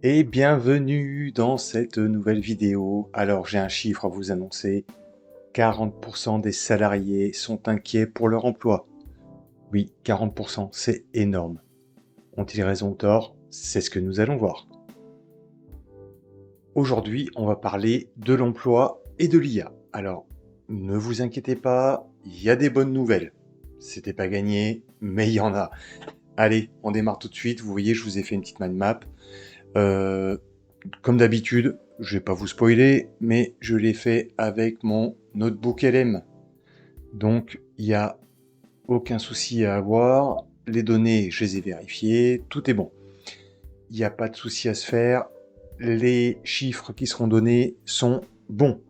Et bienvenue dans cette nouvelle vidéo. Alors j'ai un chiffre à vous annoncer. 40% des salariés sont inquiets pour leur emploi. Oui, 40%, c'est énorme. Ont-ils raison ou tort? C'est ce que nous allons voir. Aujourd'hui, on va parler de l'emploi et de l'IA. Alors, ne vous inquiétez pas, il y a des bonnes nouvelles. C'était pas gagné, mais il y en a. Allez, on démarre tout de suite. Vous voyez, je vous ai fait une petite mind map. Comme d'habitude, je vais pas vous spoiler, mais je l'ai fait avec mon notebook LM. Donc, il n'y a aucun souci à avoir. Les données, je les ai vérifiées, tout est bon. Il n'y a pas de souci à se faire. Les chiffres qui seront donnés sont bons.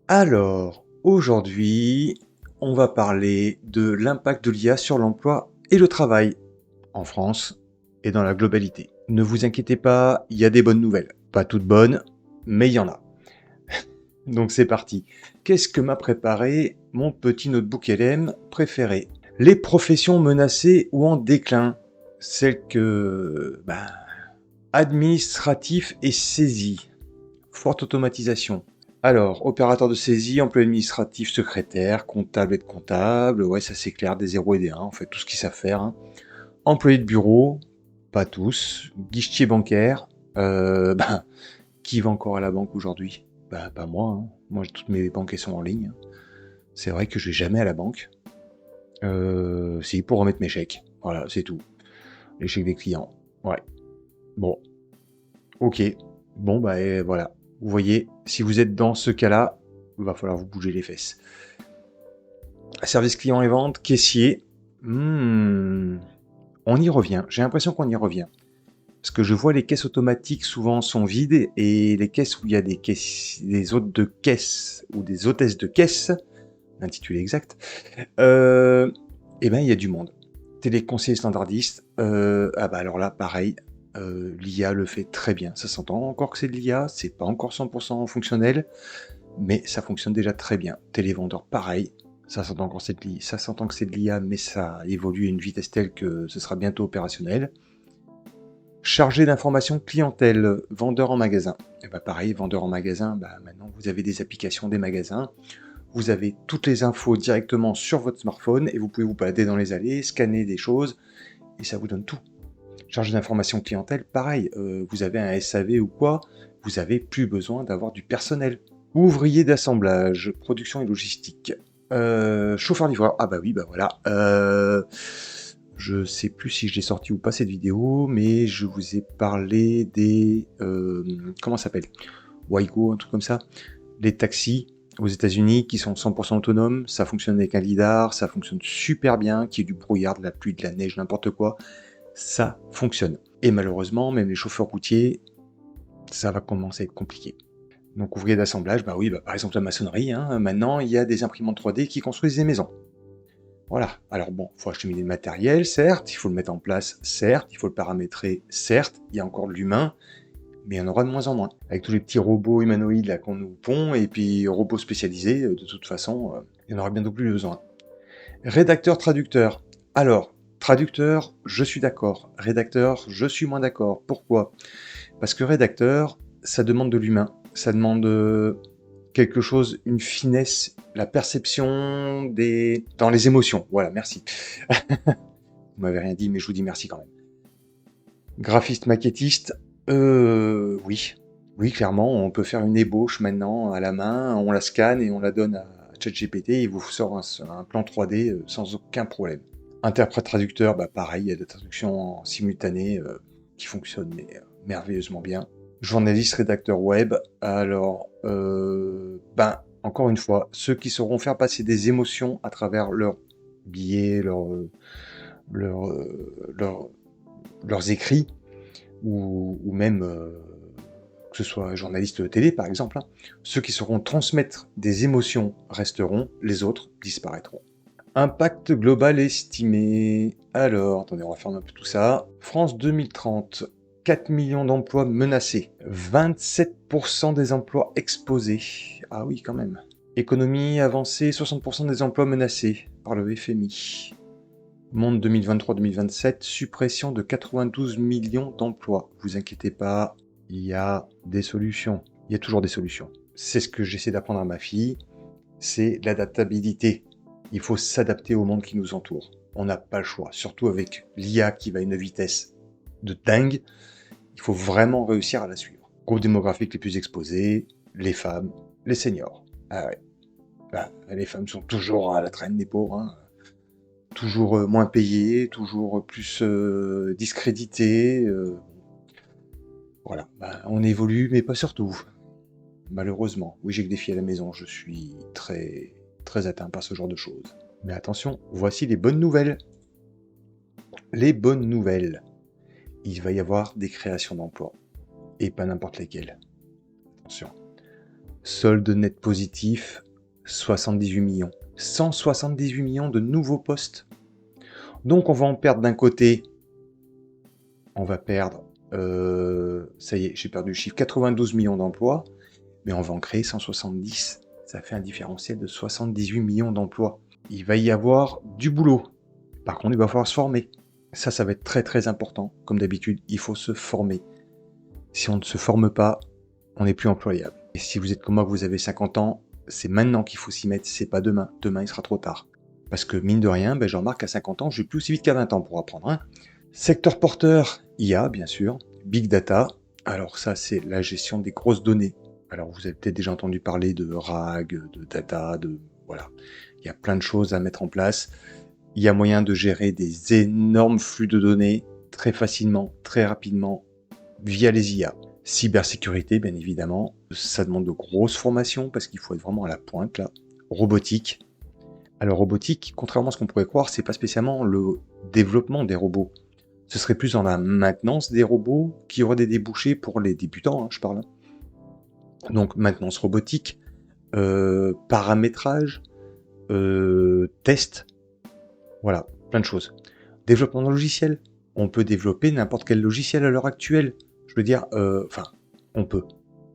Alors, aujourd'hui, on va parler de l'impact de l'IA sur l'emploi et le travail en France et dans la globalité. Ne vous inquiétez pas, il y a des bonnes nouvelles. Pas toutes bonnes, mais il y en a. Donc c'est parti. Qu'est-ce que m'a préparé mon petit notebook LM préféré? Les professions menacées ou en déclin. Celles que... administratif et saisie. Forte automatisation. Alors, opérateur de saisie, employé administratif, secrétaire, comptable et de comptable. Ouais, ça c'est clair, des 0 et des 1, en fait, tout ce qu'ils savent faire. Hein. Employé de bureau, pas tous. Guichetier bancaire, qui va encore à la banque aujourd'hui? Pas moi. Hein. Moi, toutes mes banques elles sont en ligne. C'est vrai que je vais jamais à la banque. Si, pour remettre mes chèques. Voilà, c'est tout. Les chèques des clients. Ouais. Bon. Ok. Bon, et voilà. Vous voyez, si vous êtes dans ce cas-là, il va falloir vous bouger les fesses. Service client et vente, caissier. On y revient. J'ai l'impression qu'on y revient. Parce que je vois les caisses automatiques souvent sont vides et les caisses où il y a des hôtes de caisse ou des hôtesses de caisse, l'intitulé exact, il y a du monde. Téléconseiller standardiste, alors là pareil, l'IA le fait très bien. Ça s'entend encore que c'est de l'IA, c'est pas encore 100% fonctionnel, mais ça fonctionne déjà très bien. Télévendeur pareil, ça s'entend que c'est de l'IA, mais ça évolue à une vitesse telle que ce sera bientôt opérationnel. Chargé d'information clientèle, vendeur en magasin. Et pareil, vendeur en magasin, maintenant vous avez des applications des magasins, vous avez toutes les infos directement sur votre smartphone et vous pouvez vous balader dans les allées, scanner des choses et ça vous donne tout. Chargé d'information clientèle, pareil, vous avez un SAV ou quoi, vous n'avez plus besoin d'avoir du personnel. Ouvrier d'assemblage, production et logistique. Chauffeur-livreur, voilà. Je sais plus si je l'ai sorti ou pas cette vidéo, mais je vous ai parlé des... comment ça s'appelle? Waygo, un truc comme ça. Les taxis aux États-Unis qui sont 100% autonomes, ça fonctionne avec un lidar, ça fonctionne super bien, qu'il y ait du brouillard, de la pluie, de la neige, n'importe quoi, ça fonctionne. Et malheureusement, même les chauffeurs routiers, ça va commencer à être compliqué. Donc ouvrier d'assemblage, par exemple la maçonnerie, hein, maintenant il y a des imprimantes 3D qui construisent des maisons. Voilà, alors bon, il faut acheminer le matériel, certes, il faut le mettre en place, certes, il faut le paramétrer, certes, il y a encore de l'humain, mais il y en aura de moins en moins. Avec tous les petits robots humanoïdes là qu'on nous pond, et puis robots spécialisés, de toute façon, il n'y en aura bientôt plus besoin. Rédacteur-traducteur. Alors, traducteur, je suis d'accord. Rédacteur, je suis moins d'accord. Pourquoi? Parce que rédacteur, ça demande de l'humain, ça demande quelque chose, une finesse, la perception dans les émotions. Voilà, merci. Vous m'avez rien dit, mais je vous dis merci quand même. Graphiste maquettiste, oui. Oui, clairement, on peut faire une ébauche maintenant à la main, on la scanne et on la donne à ChatGPT, il vous sort un plan 3D sans aucun problème. Interprète-traducteur, pareil, il y a des traductions en simultané qui fonctionnent merveilleusement bien. Journaliste, rédacteur web, alors, encore une fois, ceux qui sauront faire passer des émotions à travers leurs billets, leurs écrits, ou même que ce soit journaliste télé par exemple, hein, ceux qui sauront transmettre des émotions resteront, les autres disparaîtront. Impact global estimé. Alors, attendez, on va faire un peu tout ça. France 2030, 4 millions d'emplois menacés, 27% des emplois exposés. Ah oui, quand même. Économie avancée, 60% des emplois menacés par le FMI. Monde 2023-2027, suppression de 92 millions d'emplois. Vous inquiétez pas, il y a des solutions. Il y a toujours des solutions. C'est ce que j'essaie d'apprendre à ma fille, c'est l'adaptabilité. Il faut s'adapter au monde qui nous entoure. On n'a pas le choix, surtout avec l'IA qui va à une vitesse de dingue. Il faut vraiment réussir à la suivre. Groupes démographiques les plus exposés, les femmes, les seniors. Ah ouais. Bah, les femmes sont toujours à la traîne, les pauvres. Hein. Toujours moins payées, toujours plus discréditées. Voilà, bah, on évolue, mais pas surtout. Malheureusement. Oui, j'ai que des filles à la maison, je suis très atteint par ce genre de choses. Mais attention, voici les bonnes nouvelles. Les bonnes nouvelles. Il va y avoir des créations d'emplois. Et pas n'importe lesquelles. Attention. Solde net positif, 78 millions. 178 millions de nouveaux postes. Donc on va en perdre d'un côté. On va perdre, ça y est, j'ai perdu le chiffre, 92 millions d'emplois. Mais on va en créer 170. Ça fait un différentiel de 78 millions d'emplois. Il va y avoir du boulot. Par contre, il va falloir se former. Ça va être très important. Comme d'habitude, il faut se former. Si on ne se forme pas, on n'est plus employable. Et si vous êtes comme moi, que vous avez 50 ans, c'est maintenant qu'il faut s'y mettre, c'est pas demain. Demain, il sera trop tard. Parce que mine de rien, je remarque qu'à 50 ans, je vais plus aussi vite qu'à 20 ans pour apprendre. Hein. Secteur porteur, IA, bien sûr. Big data. Alors ça, c'est la gestion des grosses données. Alors vous avez peut-être déjà entendu parler de RAG, de data, voilà. Il y a plein de choses à mettre en place. Il y a moyen de gérer des énormes flux de données très facilement, très rapidement, via les IA. Cybersécurité, bien évidemment. Ça demande de grosses formations parce qu'il faut être vraiment à la pointe, là. Robotique. Alors robotique, contrairement à ce qu'on pourrait croire, c'est pas spécialement le développement des robots. Ce serait plus dans la maintenance des robots qui aurait des débouchés pour les débutants, hein, je parle. Donc maintenance robotique, paramétrage, test, voilà, plein de choses. Développement de logiciel, on peut développer n'importe quel logiciel à l'heure actuelle. Je veux dire, on peut.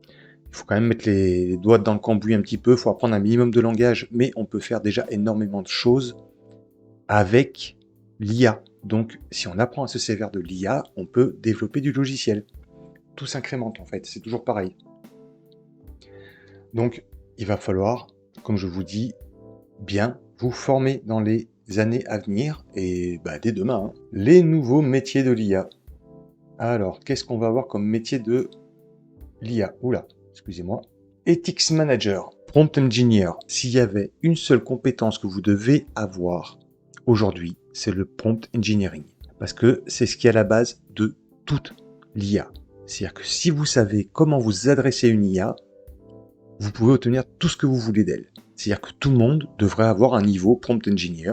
Il faut quand même mettre les doigts dans le cambouis un petit peu, il faut apprendre un minimum de langage, mais on peut faire déjà énormément de choses avec l'IA. Donc, si on apprend à se servir de l'IA, on peut développer du logiciel. Tout s'incrémente en fait, c'est toujours pareil. Donc, il va falloir, comme je vous dis, bien vous former dans les années à venir, et dès demain. Hein. Les nouveaux métiers de l'IA. Alors, qu'est-ce qu'on va avoir comme métier de l'IA? Oula, excusez-moi. Ethics Manager, Prompt Engineer. S'il y avait une seule compétence que vous devez avoir aujourd'hui, c'est le Prompt Engineering. Parce que c'est ce qui est à la base de toute l'IA. C'est-à-dire que si vous savez comment vous adresser une IA, vous pouvez obtenir tout ce que vous voulez d'elle. C'est-à-dire que tout le monde devrait avoir un niveau Prompt Engineer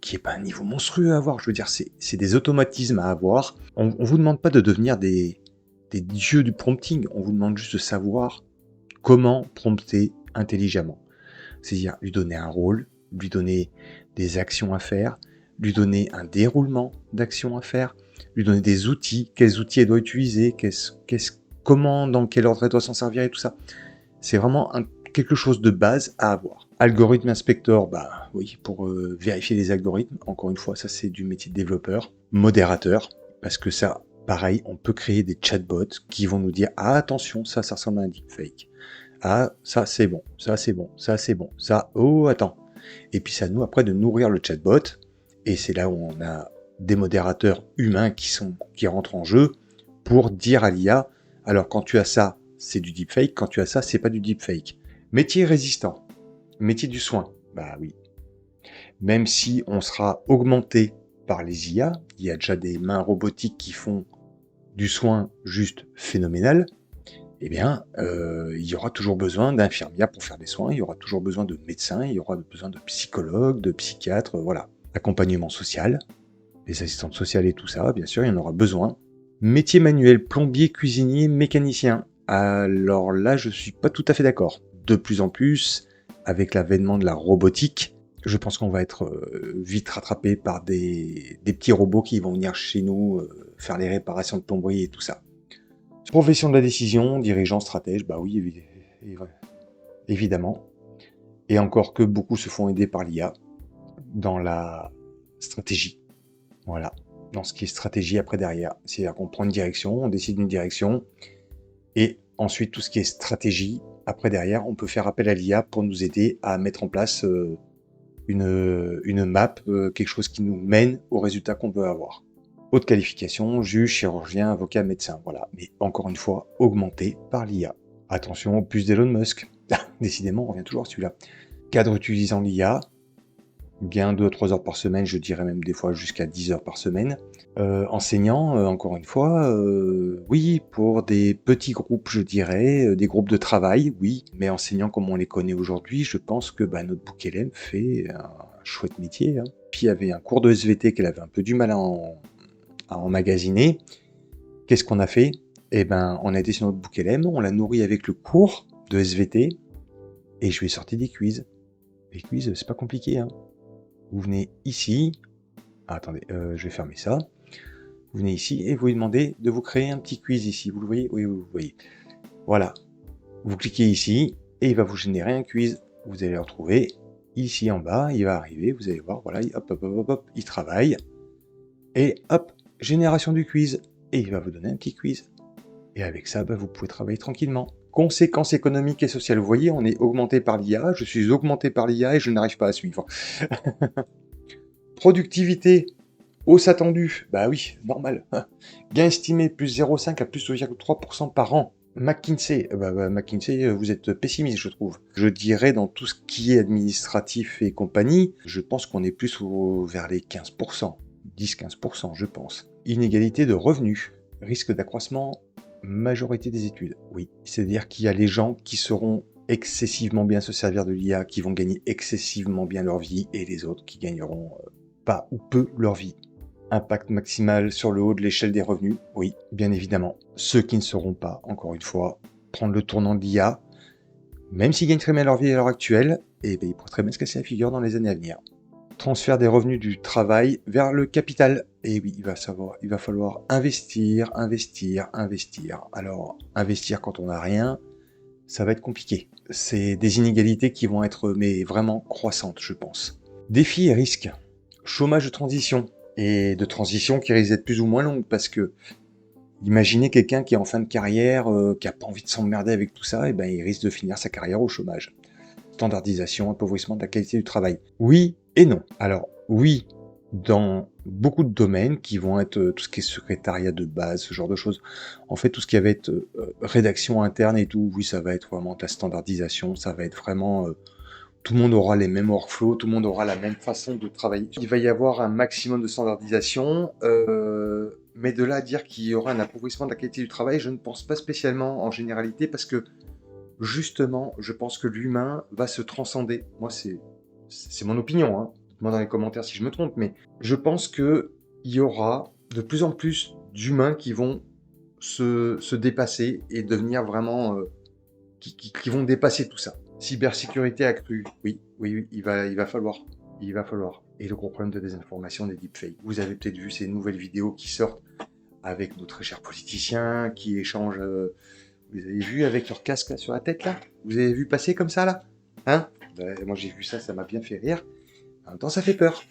qui n'est pas un niveau monstrueux à avoir. Je veux dire, c'est des automatismes à avoir. On ne vous demande pas de devenir des dieux du prompting. On vous demande juste de savoir comment prompter intelligemment. C'est-à-dire lui donner un rôle, lui donner des actions à faire, lui donner un déroulement d'actions à faire, lui donner des outils, quels outils elle doit utiliser, comment, dans quel ordre elle doit s'en servir et tout ça. C'est vraiment quelque chose de base à avoir. Algorithme inspector, oui, pour vérifier les algorithmes. Encore une fois, ça c'est du métier de développeur. Modérateur, parce que ça, pareil, on peut créer des chatbots qui vont nous dire « Ah, attention, ça ressemble à un deepfake. Ah, ça c'est bon, ça c'est bon, ça c'est bon, ça, oh, attends. » Et puis ça nous, après, de nourrir le chatbot. Et c'est là où on a des modérateurs humains qui rentrent en jeu pour dire à l'IA « Alors, quand tu as ça, c'est du deepfake. Quand tu as ça, c'est pas du deepfake. » Métier résistant. Métier du soin. Oui. Même si on sera augmenté par les IA, il y a déjà des mains robotiques qui font du soin juste phénoménal, il y aura toujours besoin d'infirmières pour faire des soins, il y aura toujours besoin de médecins, il y aura besoin de psychologues, de psychiatres, voilà. Accompagnement social, les assistantes sociales et tout ça, bien sûr, il y en aura besoin. Métier manuel, plombier, cuisinier, mécanicien. Alors là, je suis pas tout à fait d'accord. De plus en plus, avec l'avènement de la robotique, je pense qu'on va être vite rattrapé par des petits robots qui vont venir chez nous faire les réparations de plomberie et tout ça. Profession de la décision, dirigeant, stratège, oui, évidemment. Et encore que beaucoup se font aider par l'IA dans la stratégie. Voilà, dans ce qui est stratégie après derrière. C'est-à-dire qu'on prend une direction, on décide une direction, et ensuite tout ce qui est stratégie, après derrière, on peut faire appel à l'IA pour nous aider à mettre en place une map, quelque chose qui nous mène au résultat qu'on veut avoir. Haute qualification, juge, chirurgien, avocat, médecin, voilà. Mais encore une fois, augmenté par l'IA. Attention aux puces d'Elon Musk. Décidément, on revient toujours à celui-là. Cadre utilisant l'IA, gain 2 à 3 heures par semaine, je dirais même des fois jusqu'à 10 heures par semaine. Enseignant, encore une fois, oui, pour des petits groupes, je dirais, des groupes de travail, oui, mais enseignant comme on les connaît aujourd'hui, je pense que notre Bookelem fait un chouette métier. Hein. Puis il y avait un cours de SVT qu'elle avait un peu du mal à emmagasiner. Qu'est-ce qu'on a fait? On a été sur notre Bookelem, on l'a nourri avec le cours de SVT, et je lui ai sorti des quiz. Les quiz, c'est pas compliqué, hein. Vous venez ici, attendez, je vais fermer ça. Vous venez ici et vous lui demandez de vous créer un petit quiz ici. Vous le voyez? Oui, vous le voyez. Voilà. Vous cliquez ici et il va vous générer un quiz. Vous allez le retrouver ici en bas. Il va arriver, vous allez voir, voilà, hop, hop, hop, hop, il travaille. Et hop, génération du quiz. Et il va vous donner un petit quiz. Et avec ça, vous pouvez travailler tranquillement. Conséquences économiques et sociales. Vous voyez, on est augmenté par l'IA. Je suis augmenté par l'IA et je n'arrive pas à suivre. Productivité. Hausse attendue, bah oui, normal. Gain estimé, plus 0,5 à plus 2,3% par an. McKinsey, McKinsey, vous êtes pessimiste, je trouve. Je dirais dans tout ce qui est administratif et compagnie, je pense qu'on est plus vers les 15%. 10-15%, je pense. Inégalité de revenus. Risque d'accroissement, majorité des études. Oui, c'est-à-dire qu'il y a les gens qui seront excessivement bien se servir de l'IA, qui vont gagner excessivement bien leur vie, et les autres qui gagneront pas ou peu leur vie. Impact maximal sur le haut de l'échelle des revenus, oui, bien évidemment. Ceux qui ne seront pas, encore une fois, prendre le tournant de l'IA, même s'ils gagnent très bien leur vie à l'heure actuelle, ils pourraient très bien se casser la figure dans les années à venir. Transfert des revenus du travail vers le capital. Et oui, il va falloir investir. Alors, investir quand on n'a rien, ça va être compliqué. C'est des inégalités qui vont être vraiment croissantes, je pense. Défis et risques. Chômage de transition. Et de transition qui risque d'être plus ou moins longue, parce que imaginez quelqu'un qui est en fin de carrière, qui n'a pas envie de s'emmerder avec tout ça, il risque de finir sa carrière au chômage. Standardisation, appauvrissement de la qualité du travail. Oui et non. Alors oui, dans beaucoup de domaines qui vont être tout ce qui est secrétariat de base, ce genre de choses. En fait, tout ce qui va être rédaction interne et tout, oui, ça va être vraiment de la standardisation, ça va être vraiment... tout le monde aura les mêmes workflows, tout le monde aura la même façon de travailler. Il va y avoir un maximum de standardisation, mais de là à dire qu'il y aura un appauvrissement de la qualité du travail, je ne pense pas spécialement en généralité, parce que justement, je pense que l'humain va se transcender. Moi, c'est mon opinion, hein. Dites-moi dans les commentaires si je me trompe, mais je pense qu'il y aura de plus en plus d'humains qui vont se dépasser et devenir vraiment... qui vont dépasser tout ça. Cybersécurité accrue, oui, il va falloir. Et le gros problème de désinformation des deepfakes. Vous avez peut-être vu ces nouvelles vidéos qui sortent avec nos très chers politiciens, qui échangent... vous avez vu avec leur casque là, sur la tête, là? Vous avez vu passer comme ça, là? Hein? Moi, j'ai vu ça, ça m'a bien fait rire. En même temps, ça fait peur.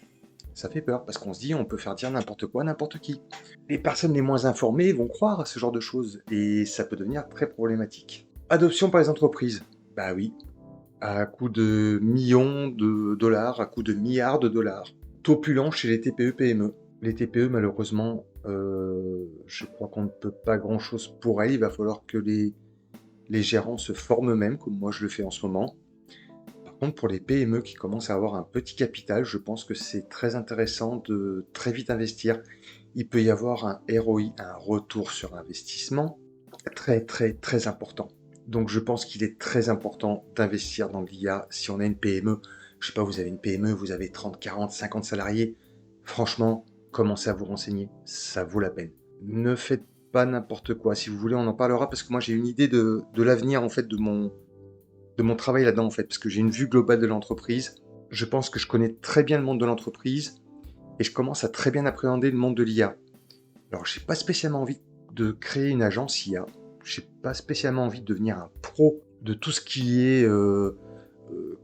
Ça fait peur, parce qu'on se dit, on peut faire dire n'importe quoi, n'importe qui. Les personnes les moins informées vont croire à ce genre de choses, et ça peut devenir très problématique. Adoption par les entreprises. Bah oui, à coût de millions de dollars, à coût de milliards de dollars. Opulent chez les TPE-PME. Les TPE, malheureusement, je crois qu'on ne peut pas grand-chose pour elles. Il va falloir que les gérants se forment eux-mêmes, comme moi je le fais en ce moment. Par contre, pour les PME qui commencent à avoir un petit capital, je pense que c'est très intéressant de très vite investir. Il peut y avoir un ROI, un retour sur investissement, très très très important. Donc je pense qu'il est très important d'investir dans l'IA si on a une PME. Je sais pas, vous avez une PME, vous avez 30, 40, 50 salariés. Franchement, commencez à vous renseigner, ça vaut la peine. Ne faites pas n'importe quoi. Si vous voulez, on en parlera, parce que moi j'ai une idée de l'avenir en fait de mon travail là-dedans en fait, parce que j'ai une vue globale de l'entreprise. Je pense que je connais très bien le monde de l'entreprise et je commence à très bien appréhender le monde de l'IA. Alors j'ai pas spécialement envie de créer une agence IA. J'ai pas spécialement envie de devenir un pro de tout ce qui est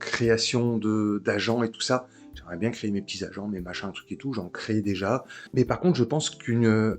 création d'agents et tout ça. J'aimerais bien créer mes petits agents, mes machins, trucs et tout, j'en crée déjà. Mais par contre, je pense une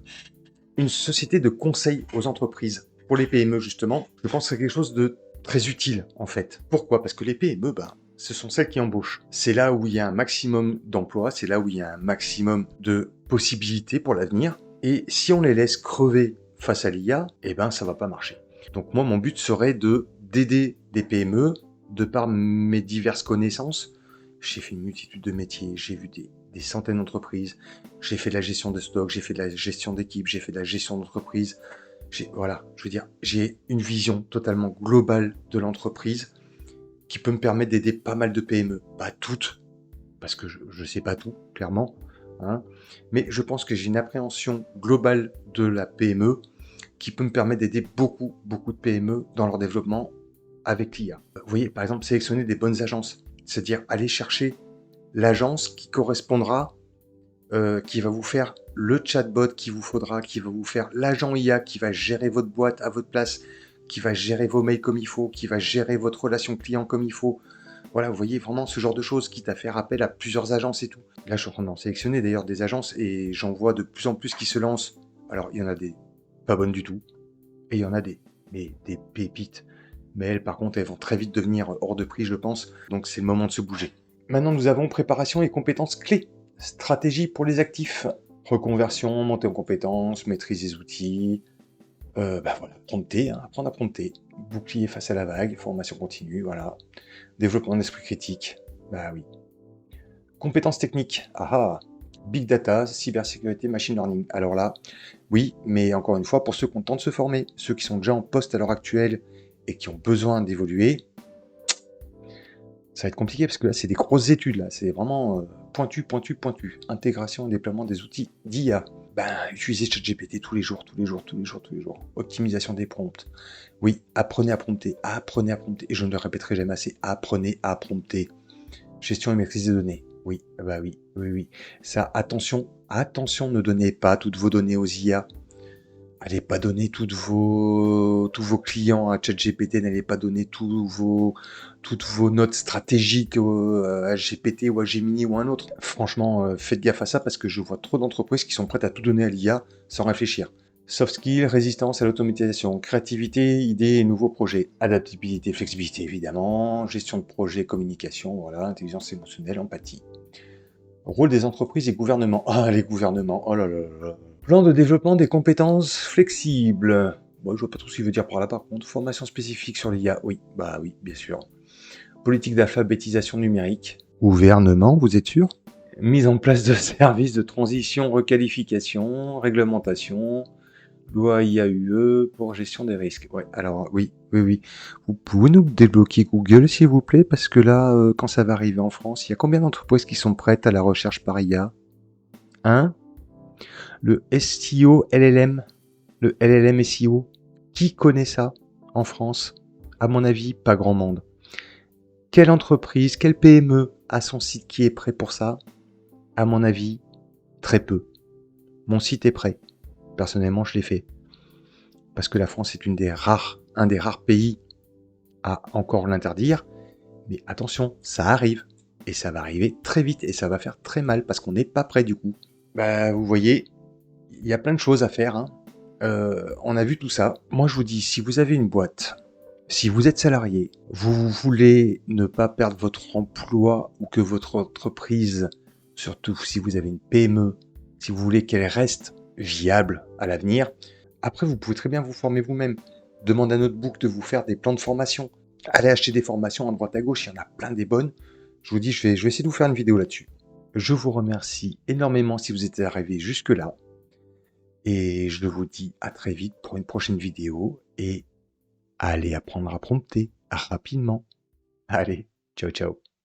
société de conseil aux entreprises, pour les PME justement, je pense que c'est quelque chose de très utile en fait. Pourquoi? Parce que les PME, ce sont celles qui embauchent. C'est là où il y a un maximum d'emplois, c'est là où il y a un maximum de possibilités pour l'avenir. Et si on les laisse crever face à l'IA, ça va pas marcher. Donc moi, mon but serait d'aider des PME, de par mes diverses connaissances. J'ai fait une multitude de métiers, j'ai vu des centaines d'entreprises, j'ai fait de la gestion de stock, j'ai fait de la gestion d'équipe, j'ai fait de la gestion d'entreprise. Voilà, je veux dire, j'ai une vision totalement globale de l'entreprise qui peut me permettre d'aider pas mal de PME. Pas toutes, parce que je sais pas tout, clairement, hein, mais je pense que j'ai une appréhension globale de la PME qui peut me permettre d'aider beaucoup de PME dans leur développement avec l'IA. Vous voyez, par exemple, sélectionner des bonnes agences, c'est-à-dire aller chercher l'agence qui correspondra, qui va vous faire le chatbot qu'il vous faudra, qui va vous faire l'agent IA qui va gérer votre boîte à votre place, qui va gérer vos mails comme il faut, qui va gérer votre relation client comme il faut. Voilà, vous voyez vraiment ce genre de choses, quitte à faire appel à plusieurs agences et tout. Là, je suis en train d'en sélectionner d'ailleurs des agences et j'en vois de plus en plus qui se lancent. Alors, il y en a des pas bonnes du tout et il y en a des pépites. Mais elles, par contre, elles vont très vite devenir hors de prix, je pense. Donc, c'est le moment de se bouger. Maintenant, nous avons préparation et compétences clés. Stratégie pour les actifs. Reconversion, montée en compétences, maîtrise des outils. Voilà, prompter, hein, apprendre à prompter. Bouclier face à la vague, formation continue, voilà. Développement d'esprit critique. Bah oui. Compétences techniques. Ah ah. Big data, cybersécurité, machine learning. Alors là, oui, mais encore une fois, pour ceux qui ont le temps de se former, ceux qui sont déjà en poste à l'heure actuelle et qui ont besoin d'évoluer, ça va être compliqué parce que là, c'est des grosses études, là. C'est vraiment pointu. Intégration et déploiement des outils d'IA. Utilisez ChatGPT tous les jours. Optimisation des prompts. Oui, apprenez à prompter. Et je ne le répéterai jamais assez. Apprenez à prompter. Gestion et maîtrise des données. Oui. Ça, attention, ne donnez pas toutes vos données aux IA. N'allez pas donner tous vos clients à ChatGPT, n'allez pas donner toutes vos notes stratégiques à GPT ou à Gemini ou à un autre. Franchement, faites gaffe à ça parce que je vois trop d'entreprises qui sont prêtes à tout donner à l'IA sans réfléchir. Soft skills, résistance à l'automatisation, créativité, idées et nouveaux projets, adaptabilité, flexibilité évidemment, gestion de projet, communication, voilà, intelligence émotionnelle, empathie. Rôle des entreprises et gouvernements. Ah, les gouvernements, oh là là là. Plan de développement des compétences flexibles. Bon, je vois pas trop ce qu'il veut dire par là par contre. Formation spécifique sur l'IA. Oui, bien sûr. Politique d'alphabétisation numérique. Gouvernement, vous êtes sûr? Mise en place de services de transition, requalification, réglementation, loi IAUE pour gestion des risques. Ouais, alors oui. Vous pouvez nous débloquer Google s'il vous plaît, parce que là, quand ça va arriver en France, il y a combien d'entreprises qui sont prêtes à la recherche par IA? Hein? Le SEO LLM, le LLM SEO, qui connaît ça en France? À mon avis, pas grand monde. Quelle entreprise, quelle PME a son site qui est prêt pour ça? À mon avis, très peu. Mon site est prêt. Personnellement, je l'ai fait. Parce que la France est un des rares pays à encore l'interdire. Mais attention, ça arrive. Et ça va arriver très vite et ça va faire très mal parce qu'on n'est pas prêt du coup. Vous voyez, il y a plein de choses à faire, hein. On a vu tout ça. Moi, je vous dis, si vous avez une boîte, si vous êtes salarié, vous voulez ne pas perdre votre emploi ou que votre entreprise, surtout si vous avez une PME, si vous voulez qu'elle reste viable à l'avenir, après, vous pouvez très bien vous former vous-même. Demandez à Notebook de vous faire des plans de formation. Allez acheter des formations à droite à gauche, il y en a plein des bonnes. Je vous dis, je vais essayer de vous faire une vidéo là-dessus. Je vous remercie énormément si vous êtes arrivé jusque-là. Et je vous dis à très vite pour une prochaine vidéo. Et allez apprendre à prompter rapidement. Allez, ciao ciao.